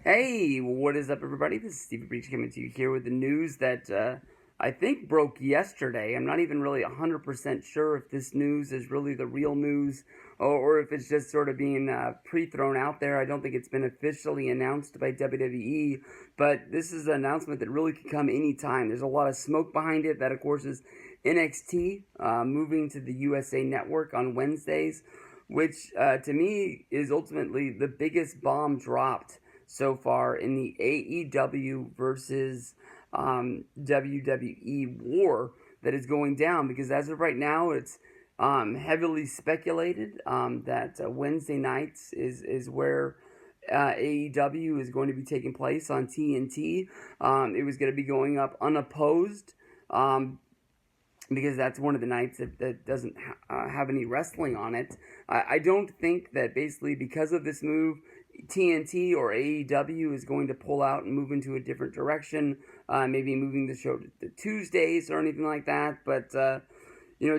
Hey, what is up, everybody? This is Stevie Breach coming to you here with the news that I think broke yesterday. I'm not even really 100% sure if this news is really the real news or if it's just sort of being pre-thrown out there. I don't think it's been officially announced by WWE, but this is an announcement that really could come anytime. There's a lot of smoke behind it. That, of course, is NXT moving to the USA Network on Wednesdays, which to me is ultimately the biggest bomb dropped so far in the AEW versus WWE war that is going down, because as of right now, it's heavily speculated that Wednesday nights is where AEW is going to be taking place on TNT. It was going to be going up unopposed. Because that's one of the nights that doesn't have any wrestling on it. I don't think that basically because of this move, TNT or AEW is going to pull out and move into a different direction, maybe moving the show to Tuesdays or anything like that. But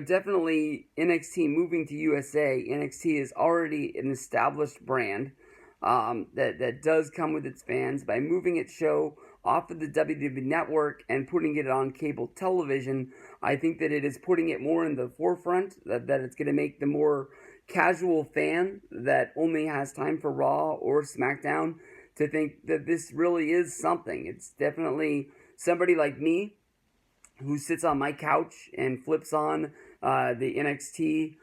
definitely NXT moving to USA. NXT is already an established brand that does come with its fans. By moving its show off of the WWE Network and putting it on cable television, I think that it is putting it more in the forefront, that it's going to make the more casual fan that only has time for Raw or SmackDown to think that this really is something. It's definitely somebody like me who sits on my couch and flips on the NXT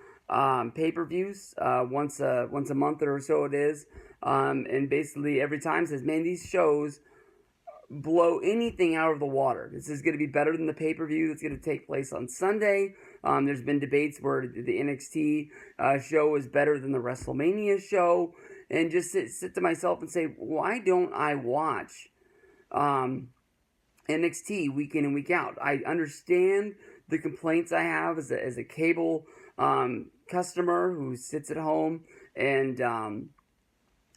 pay-per-views once a month or so it is, and basically every time says, "Man, these shows blow anything out of the water. This is going to be better than the pay-per-view that's going to take place on Sunday." There's been debates where the NXT show is better than the WrestleMania show, and just sit to myself and say, why don't I watch NXT week in and week out? I understand the complaints I have as a cable customer who sits at home and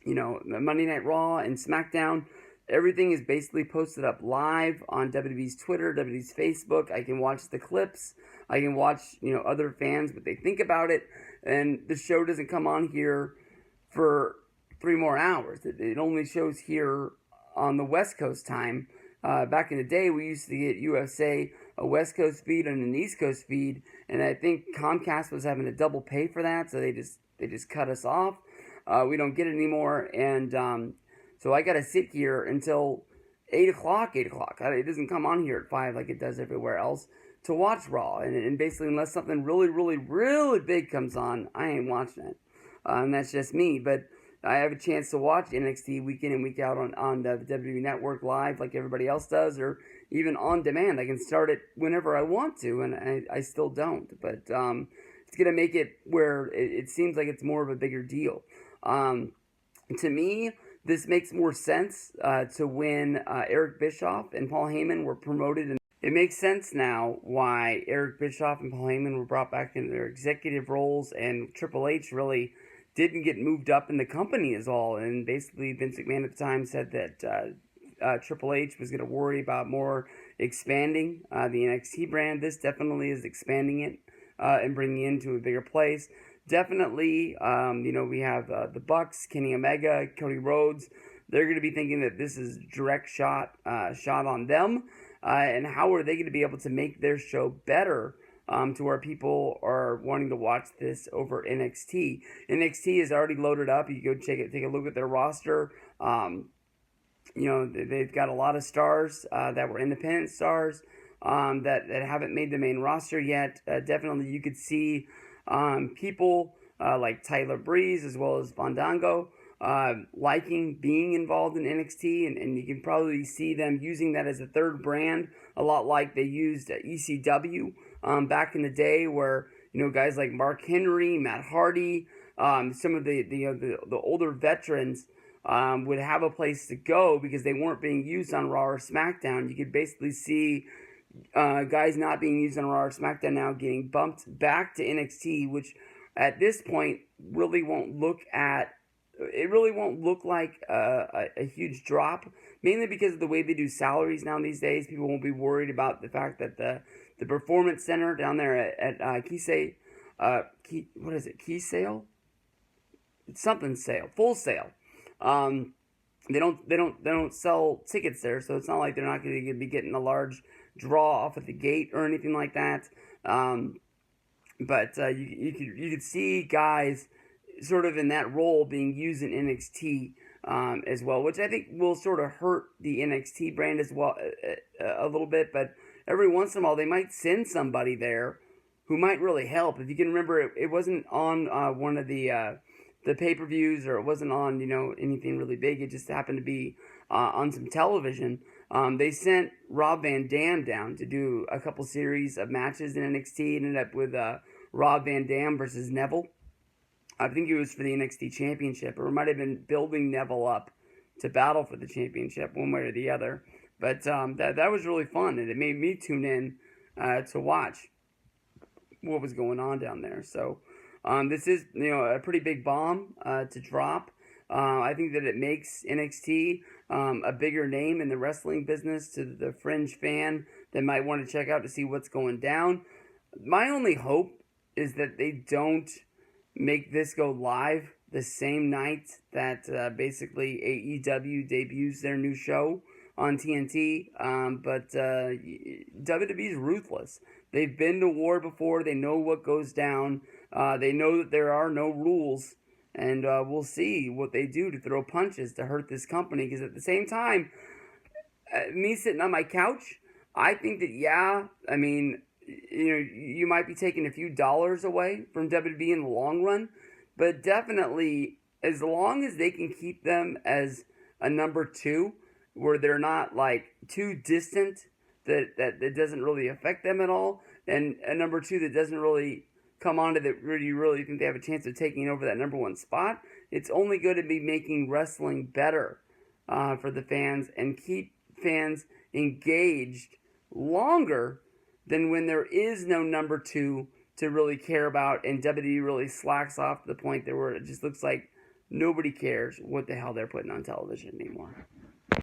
Monday Night Raw and SmackDown. Everything is basically posted up live on WWE's Twitter, WWE's Facebook. I can watch the clips. I can watch, other fans, what they think about it. And the show doesn't come on here for 3 more hours. It only shows here on the West Coast time. Back in the day, we used to get USA a West Coast feed and an East Coast feed, and I think Comcast was having to double pay for that, so they just cut us off. We don't get it anymore, and so I gotta sit here until 8 o'clock. 8 o'clock. It doesn't come on here at 5 like it does everywhere else to watch Raw. And basically, unless something really, really, really big comes on, I ain't watching it. And that's just me. But I have a chance to watch NXT week in and week out on the WWE Network live like everybody else does, or even on demand. I can start it whenever I want to, and I still don't. But it's gonna make it where it seems like it's more of a bigger deal. To me, this makes more sense to when Eric Bischoff and Paul Heyman were promoted. And it makes sense now why Eric Bischoff and Paul Heyman were brought back into their executive roles, and Triple H really didn't get moved up in the company as all. And basically, Vince McMahon at the time said that Triple H was going to worry about more expanding the NXT brand. This definitely is expanding it and bringing it into a bigger place. Definitely, we have the Bucks, Kenny Omega, Cody Rhodes. They're going to be thinking that this is direct shot on them, and how are they going to be able to make their show better to where people are wanting to watch this over NXT. NXT is already loaded up. You go take a look at their roster. They've got a lot of stars that were independent stars that haven't made the main roster yet. Definitely, you could see people like Tyler Breeze as well as Fandango liking being involved in NXT, and you can probably see them using that as a third brand, a lot like they used ECW back in the day, where guys like Mark Henry, Matt Hardy, some of the older veterans would have a place to go because they weren't being used on Raw or SmackDown. You could basically see guys not being used on Raw or SmackDown now getting bumped back to NXT, which at this point really won't look like a huge drop, mainly because of the way they do salaries now these days. People won't be worried about the fact that the Performance Center down there at Keysale, what is it, Keysale? It's something sale, Full Sail. they don't sell tickets there, so it's not like they're not going to be getting a large draw off at the gate or anything like that. But you could see guys sort of in that role being used in NXT as well, which I think will sort of hurt the NXT brand as well a little bit. But every once in a while, they might send somebody there who might really help. If you can remember, it wasn't on one of the pay-per-views, or it wasn't on anything really big. It just happened to be on some television. They sent Rob Van Dam down to do a couple series of matches in NXT. It ended up with Rob Van Dam versus Neville. I think it was for the NXT Championship, or it might have been building Neville up to battle for the championship, one way or the other. But that was really fun, and it made me tune in to watch what was going on down there. So this is a pretty big bomb to drop. I think that it makes NXT a bigger name in the wrestling business to the fringe fan that might want to check out to see what's going down. My only hope is that they don't make this go live the same night that basically AEW debuts their new show on TNT. But WWE's ruthless. They've been to war before. They know what goes down. They know that there are no rules. And we'll see what they do to throw punches to hurt this company. Because at the same time, me sitting on my couch, I think that, I mean, you might be taking a few dollars away from WWE in the long run. But definitely, as long as they can keep them as a number 2, where they're not like too distant, that doesn't really affect them at all, and a number 2 that doesn't really come onto that you really think they have a chance of taking over that number 1 spot, it's only going to be making wrestling better for the fans and keep fans engaged longer than when there is no number 2 to really care about, and WWE really slacks off to the point where it just looks like nobody cares what the hell they're putting on television anymore.